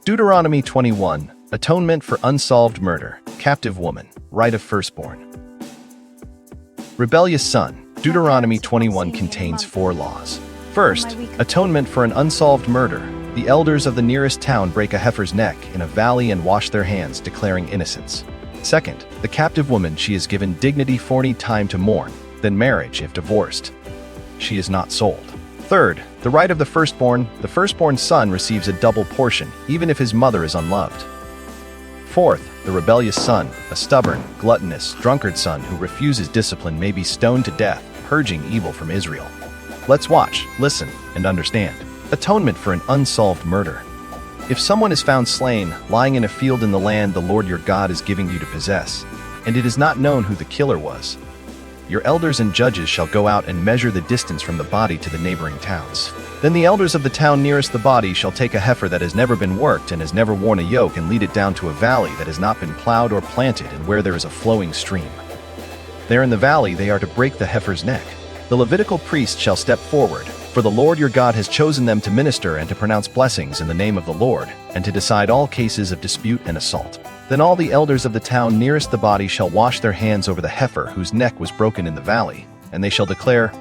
Deuteronomy 21, atonement for unsolved murder, captive woman, right of firstborn. Rebellious son. Deuteronomy 21 contains 4 laws. First, atonement for an unsolved murder. The elders of the nearest town break a heifer's neck in a valley and wash their hands, declaring innocence. Second, the captive woman, she is given dignity for any time to mourn, then marriage if divorced. She is not sold. Third, the right of the firstborn son receives a double portion, even if his mother is unloved. Fourth, the rebellious son, a stubborn, gluttonous, drunkard son who refuses discipline may be stoned to death, purging evil from Israel. Let's watch, listen, and understand. Atonement for an unsolved murder. If someone is found slain, lying in a field in the land the Lord your God is giving you to possess, and it is not known who the killer was, your elders and judges shall go out and measure the distance from the body to the neighboring towns. Then the elders of the town nearest the body shall take a heifer that has never been worked and has never worn a yoke and lead it down to a valley that has not been plowed or planted and where there is a flowing stream. There in the valley they are to break the heifer's neck. The Levitical priest shall step forward, for the Lord your God has chosen them to minister and to pronounce blessings in the name of the Lord, and to decide all cases of dispute and assault. Then all the elders of the town nearest the body shall wash their hands over the heifer whose neck was broken in the valley, and they shall declare,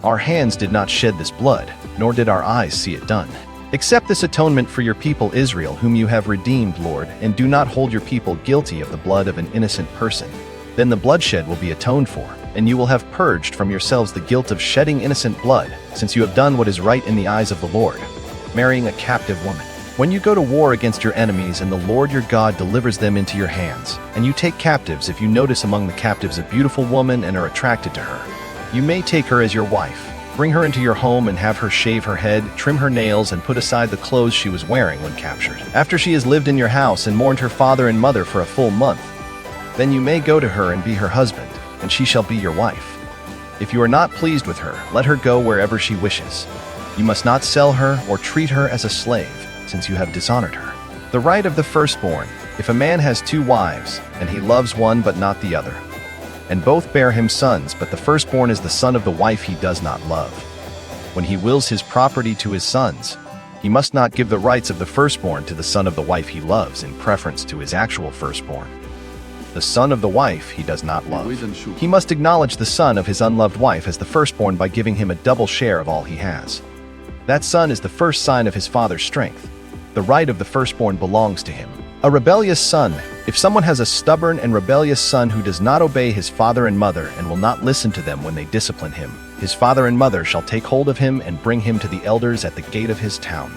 "Our hands did not shed this blood, nor did our eyes see it done. Accept this atonement for your people Israel, whom you have redeemed, Lord, and do not hold your people guilty of the blood of an innocent person. Then the bloodshed will be atoned for, and you will have purged from yourselves the guilt of shedding innocent blood, since you have done what is right in the eyes of the Lord, marrying a captive woman. When you go to war against your enemies and the Lord your God delivers them into your hands, and you take captives, if you notice among the captives a beautiful woman and are attracted to her, you may take her as your wife. Bring her into your home and have her shave her head, trim her nails, and put aside the clothes she was wearing when captured. After she has lived in your house and mourned her father and mother for a full month, then you may go to her and be her husband, and she shall be your wife. If you are not pleased with her, let her go wherever she wishes. You must not sell her or treat her as a slave, since you have dishonored her. The right of the firstborn. If a man has 2 wives, and he loves one but not the other, and both bear him sons, but the firstborn is the son of the wife he does not love, when he wills his property to his sons, he must not give the rights of the firstborn to the son of the wife he loves in preference to his actual firstborn. The son of the wife he does not love. He must acknowledge the son of his unloved wife as the firstborn by giving him a double share of all he has. That son is the first sign of his father's strength. The right of the firstborn belongs to him. A rebellious son. If someone has a stubborn and rebellious son who does not obey his father and mother and will not listen to them when they discipline him, his father and mother shall take hold of him and bring him to the elders at the gate of his town.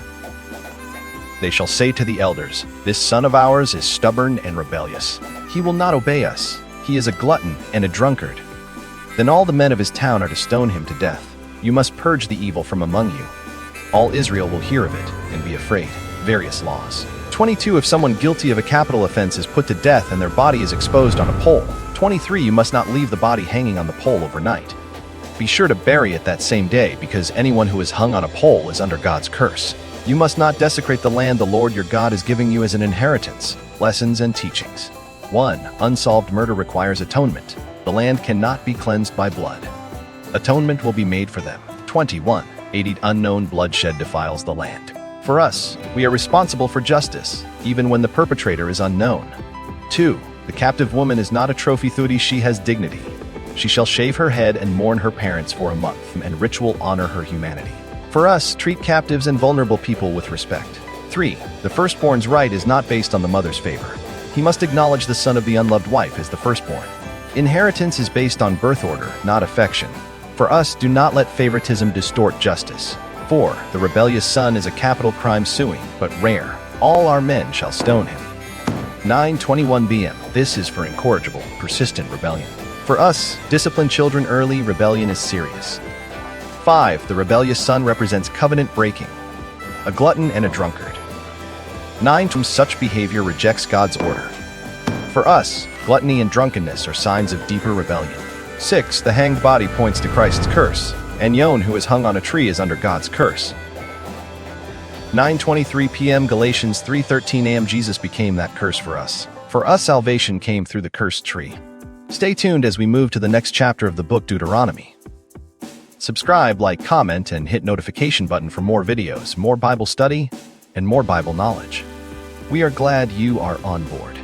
They shall say to the elders, "This son of ours is stubborn and rebellious. He will not obey us. He is a glutton and a drunkard." Then all the men of his town are to stone him to death. You must purge the evil from among you. All Israel will hear of it and be afraid. Various laws. 22. If someone guilty of a capital offense is put to death and their body is exposed on a pole. 23. You must not leave the body hanging on the pole overnight. Be sure to bury it that same day, because anyone who is hung on a pole is under God's curse. You must not desecrate the land the Lord your God is giving you as an inheritance. Lessons and teachings. 1. Unsolved murder requires atonement. The land cannot be cleansed by blood. Atonement will be made for them. 21. 80. Unknown bloodshed defiles the land. For us, we are responsible for justice, even when the perpetrator is unknown. 2. The captive woman is not a trophy thudy, she has dignity. She shall shave her head and mourn her parents for a month, and ritual honor her humanity. For us, treat captives and vulnerable people with respect. 3. The firstborn's right is not based on the mother's favor. He must acknowledge the son of the unloved wife as the firstborn. Inheritance is based on birth order, not affection. For us, do not let favoritism distort justice. 4. The rebellious son is a capital crime suing, but rare. All our men shall stone him. 9:21 b.m. This is for incorrigible, persistent rebellion. For us, discipline children early, rebellion is serious. 5. The rebellious son represents covenant breaking, a glutton and a drunkard. 9. Such behavior rejects God's order. For us, gluttony and drunkenness are signs of deeper rebellion. 6. The hanged body points to Christ's curse, and Yon who is hung on a tree is under God's curse. 9:23 p.m. Galatians 3:13 a.m. Jesus became that curse for us. For us, salvation came through the cursed tree. Stay tuned as we move to the next chapter of the book Deuteronomy. Subscribe, like, comment, and hit notification button for more videos, more Bible study, and more Bible knowledge. We are glad you are on board.